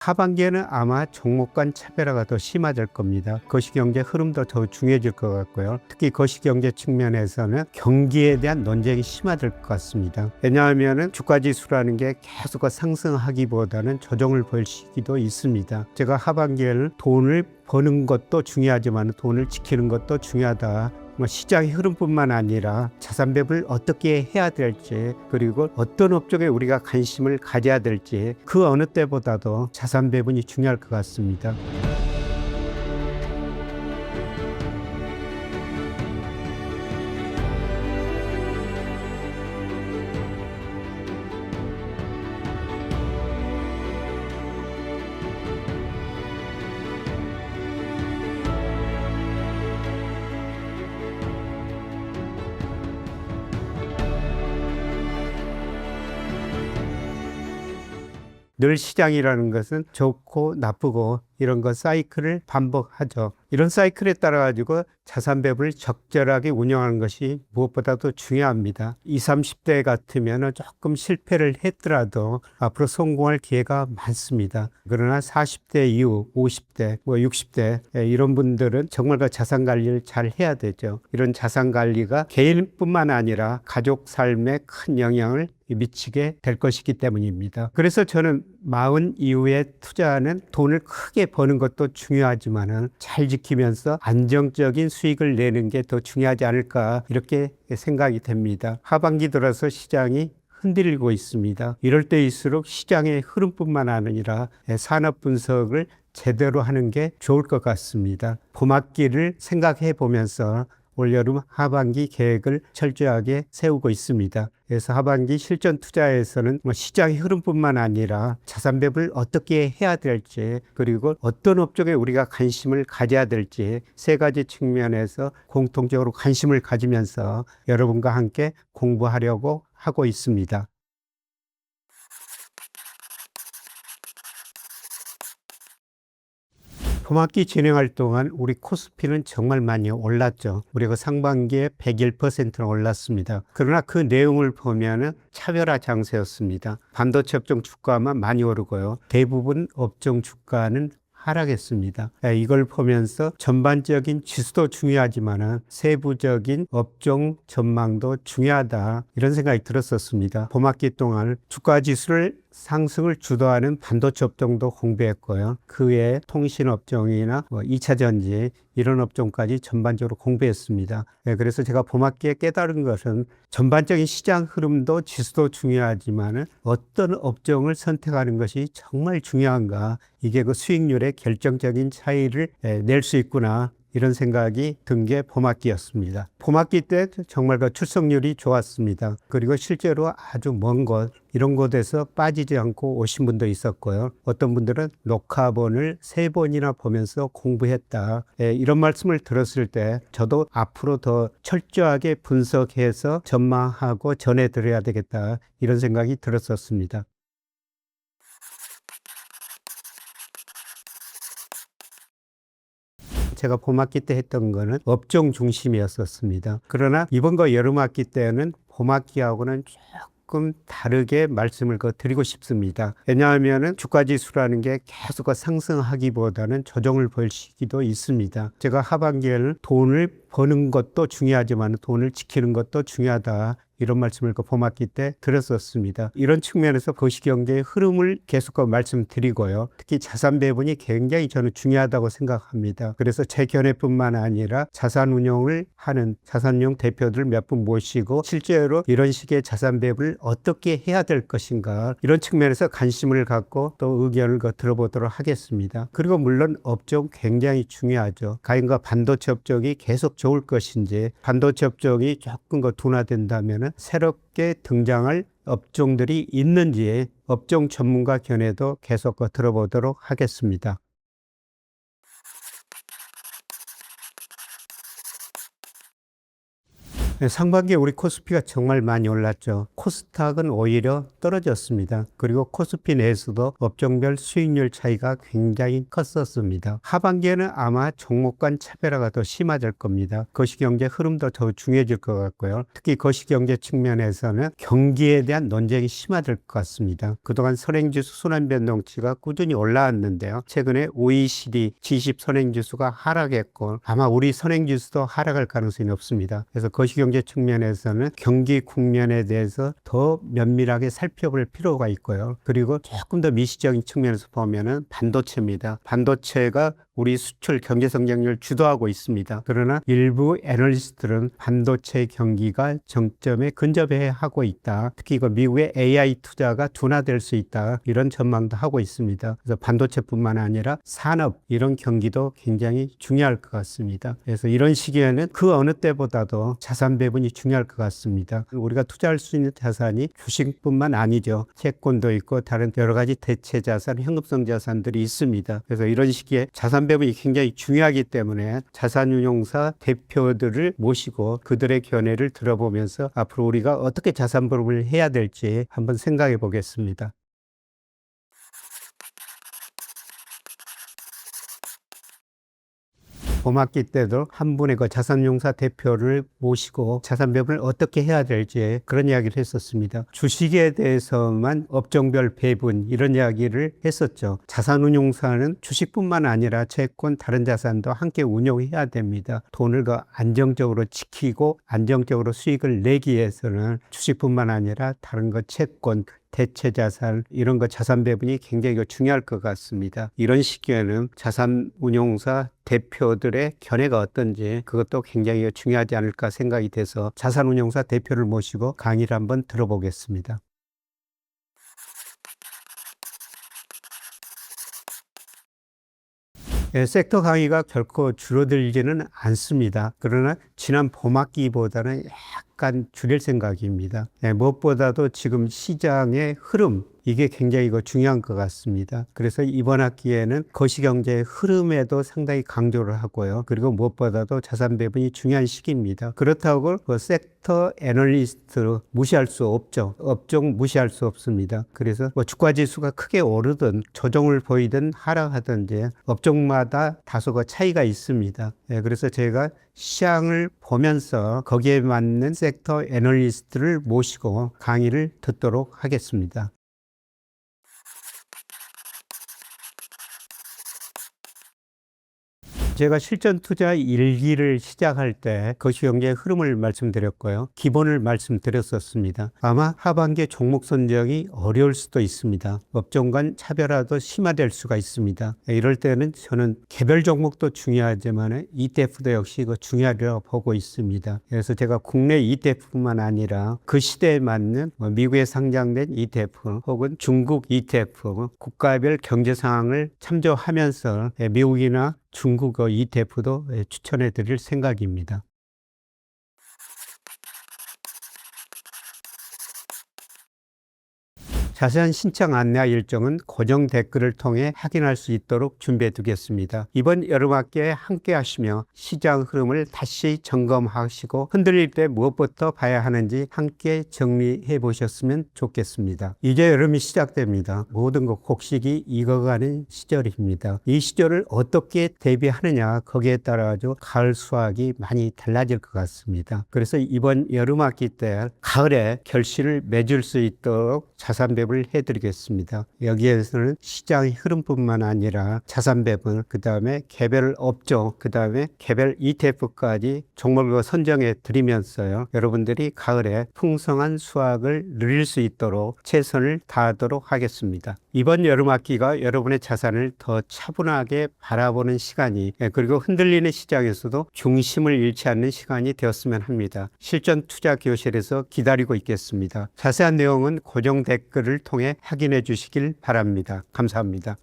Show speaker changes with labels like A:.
A: 하반기에는 아마 종목 간 차별화가 더 심화될 겁니다. 거시경제 흐름도 더 중요해질 것 같고요. 특히 거시경제 측면에서는 경기에 대한 논쟁이 심화될 것 같습니다. 왜냐하면 주가지수라는 게 계속 상승하기보다는 조정을 볼 시기도 있습니다. 제가 하반기에는 돈을 버는 것도 중요하지만 돈을 지키는 것도 중요하다. 시장의 흐름뿐만 아니라 자산 배분을 어떻게 해야 될지, 그리고 어떤 업종에 우리가 관심을 가져야 될지 그 어느 때보다도 자산 배분이 중요할 것 같습니다. 늘 시장이라는 것은 좋고 나쁘고 이런 거 사이클을 반복하죠. 이런 사이클에 따라 가지고 자산 배분을 적절하게 운영하는 것이 무엇보다도 중요합니다. 20, 30대 같으면 조금 실패를 했더라도 앞으로 성공할 기회가 많습니다. 그러나 40대 이후 50대, 60대 이런 분들은 정말 그 자산 관리를 잘 해야 되죠. 이런 자산 관리가 개인뿐만 아니라 가족 삶에 큰 영향을 미치게 될 것이기 때문입니다. 그래서 저는 40 이후에 투자하는 돈을 크게 버는 것도 중요하지만은 잘 지키면서 안정적인 수익을 내는 게 더 중요하지 않을까 이렇게 생각이 됩니다. 하반기 들어서 시장이 흔들리고 있습니다. 이럴 때일수록 시장의 흐름뿐만 아니라 산업 분석을 제대로 하는 게 좋을 것 같습니다. 봄학기를 생각해 보면서 올여름 하반기 계획을 철저하게 세우고 있습니다. 그래서 하반기 실전 투자에서는 시장의 흐름뿐만 아니라 자산 배분을 어떻게 해야 될지, 그리고 어떤 업종에 우리가 관심을 가져야 될지 세 가지 측면에서 공통적으로 관심을 가지면서 여러분과 함께 공부하려고 하고 있습니다. 봄학기 진행할 동안 우리 코스피는 정말 많이 올랐죠. 우리가 상반기에 101%나 올랐습니다. 그러나 그 내용을 보면은 차별화 장세였습니다. 반도체 업종 주가만 많이 오르고요. 대부분 업종 주가는 하락했습니다. 이걸 보면서 전반적인 지수도 중요하지만 세부적인 업종 전망도 중요하다, 이런 생각이 들었었습니다. 봄학기 동안 주가 지수를 상승을 주도하는 반도체 업종도 공부했고요. 그 외에 통신업종이나 2차 전지 이런 업종까지 전반적으로 공부했습니다. 그래서 제가 봄학기에 깨달은 것은 전반적인 시장 흐름도 지수도 중요하지만 어떤 업종을 선택하는 것이 정말 중요한가, 이게 그 수익률에 결정적인 차이를 낼 수 있구나, 이런 생각이 든 게 봄학기였습니다. 봄학기 때 정말 그 출석률이 좋았습니다. 그리고 실제로 아주 먼 곳, 이런 곳에서 빠지지 않고 오신 분도 있었고요. 어떤 분들은 녹화본을 3번이나 보면서 공부했다, 이런 말씀을 들었을 때 저도 앞으로 더 철저하게 분석해서 전망하고 전해드려야 되겠다, 이런 생각이 들었었습니다. 제가 봄학기 때 했던 거는 업종 중심이었었습니다. 그러나 이번 거 여름학기 때는 봄학기하고는 조금 다르게 말씀을 드리고 싶습니다. 왜냐하면 주가지수라는 게 계속 상승하기보다는 조정을 볼 시기도 있습니다. 제가 하반기에는 돈을 버는 것도 중요하지만 돈을 지키는 것도 중요하다, 이런 말씀을 봄학기 때 드렸었습니다. 이런 측면에서 거시경제의 흐름을 계속 말씀드리고요. 특히 자산 배분이 굉장히 저는 중요하다고 생각합니다. 그래서 제 견해뿐만 아니라 자산 운용을 하는 자산운용 대표들 몇 분 모시고 실제로 이런 식의 자산 배분을 어떻게 해야 될 것인가, 이런 측면에서 관심을 갖고 또 의견을 들어보도록 하겠습니다. 그리고 물론 업종 굉장히 중요하죠. 과연 반도체 업종이 계속 좋을 것인지, 반도체 업종이 조금 둔화된다면 새롭게 등장할 업종들이 있는지 업종 전문가 견해도 계속 들어보도록 하겠습니다. 네, 상반기에 우리 코스피가 정말 많이 올랐죠. 코스닥은 오히려 떨어졌습니다. 그리고 코스피 내에서도 업종별 수익률 차이가 굉장히 컸었습니다. 하반기에는 아마 종목 간 차별화가 더 심해질 겁니다. 거시경제 흐름도 더 중요해질 것 같고요. 특히 거시경제 측면에서는 경기에 대한 논쟁이 심해질 것 같습니다. 그동안 선행지수 순환변동치가 꾸준히 올라왔는데요. 최근에 OECD G20 선행지수가 하락했고 아마 우리 선행지수도 하락할 가능성이 높습니다. 그래서 거시경제 측면에서는 경기 국면에 대해서 더 면밀하게 살펴볼 필요가 있고요. 그리고 조금 더 미시적인 측면에서 보면은 반도체입니다. 반도체가 우리 수출 경제 성장률을 주도하고 있습니다. 그러나 일부 애널리스트들은 반도체 경기가 정점에 근접해 하고 있다. 특히 이거 미국의 AI 투자가 둔화될 수 있다. 이런 전망도 하고 있습니다. 그래서 반도체뿐만 아니라 산업 이런 경기도 굉장히 중요할 것 같습니다. 그래서 이런 시기에는 그 어느 때보다도 자산 배분이 중요할 것 같습니다. 우리가 투자할 수 있는 자산이 주식뿐만 아니죠. 채권도 있고 다른 여러 가지 대체 자산, 현금성 자산들이 있습니다. 그래서 이런 시기에 자산 배분이 굉장히 중요하기 때문에 자산운용사 대표들을 모시고 그들의 견해를 들어보면서 앞으로 우리가 어떻게 자산 배분을 해야 될지 한번 생각해 보겠습니다. 봄학기 때도 한 분의 그 자산운용사 대표를 모시고 자산 배분을 어떻게 해야 될지 그런 이야기를 했었습니다. 주식에 대해서만 업종별 배분 이런 이야기를 했었죠. 자산운용사는 주식뿐만 아니라 채권 다른 자산도 함께 운용해야 됩니다. 돈을 더 안정적으로 지키고 안정적으로 수익을 내기 위해서는 주식뿐만 아니라 다른 거 채권 대체 자산 이런 거 자산 배분이 굉장히 중요할 것 같습니다. 이런 시기에는 자산 운용사 대표들의 견해가 어떤지 그것도 굉장히 중요하지 않을까 생각이 돼서 자산 운용사 대표를 모시고 강의를 한번 들어보겠습니다. 예, 섹터 강의가 결코 줄어들지는 않습니다. 그러나 지난 봄학기보다는 약간 줄일 생각입니다. 예, 무엇보다도 지금 시장의 흐름 이게 굉장히 중요한 것 같습니다. 그래서 이번 학기에는 거시경제의 흐름에도 상당히 강조를 하고요. 그리고 무엇보다도 자산 배분이 중요한 시기입니다. 그렇다고 그 섹터 애널리스트 무시할 수 없죠. 업종 무시할 수 없습니다. 그래서 주가 지수가 크게 오르든 조정을 보이든 하락하든지 업종마다 다소 차이가 있습니다. 네, 그래서 제가 시장을 보면서 거기에 맞는 섹터 애널리스트를 모시고 강의를 듣도록 하겠습니다. 제가 실전 투자 일기를 시작할 때 거시경제의 흐름을 말씀드렸고요. 기본을 말씀드렸었습니다. 아마 하반기 종목 선정이 어려울 수도 있습니다. 업종 간 차별화도 심화될 수가 있습니다. 이럴 때는 저는 개별 종목도 중요하지만 ETF도 역시 중요하다고 보고 있습니다. 그래서 제가 국내 ETF뿐만 아니라 그 시대에 맞는 미국에 상장된 ETF 혹은 중국 ETF 국가별 경제 상황을 참조하면서 미국이나 중국 ETF도 추천해 드릴 생각입니다. 자세한 신청 안내 일정은 고정 댓글을 통해 확인할 수 있도록 준비해 두겠습니다. 이번 여름학기에 함께 하시며 시장 흐름을 다시 점검하시고 흔들릴 때 무엇부터 봐야 하는지 함께 정리해 보셨으면 좋겠습니다. 이제 여름이 시작됩니다. 모든 것 곡식이 익어가는 시절입니다. 이 시절을 어떻게 대비하느냐 거기에 따라 가을 수확이 많이 달라질 것 같습니다. 그래서 이번 여름학기 때 가을에 결실을 맺을 수 있도록 자산 배분 해드리겠습니다. 여기에서는 시장의 흐름뿐만 아니라 자산 배분, 그 다음에 개별 업종, 그 다음에 개별 ETF까지 종목을 선정해 드리면서요. 여러분들이 가을에 풍성한 수확을 누릴 수 있도록 최선을 다하도록 하겠습니다. 이번 여름학기가 여러분의 자산을 더 차분하게 바라보는 시간이 그리고 흔들리는 시장에서도 중심을 잃지 않는 시간이 되었으면 합니다. 실전 투자 교실에서 기다리고 있겠습니다. 자세한 내용은 고정 댓글을 통해 확인해 주시길 바랍니다. 감사합니다.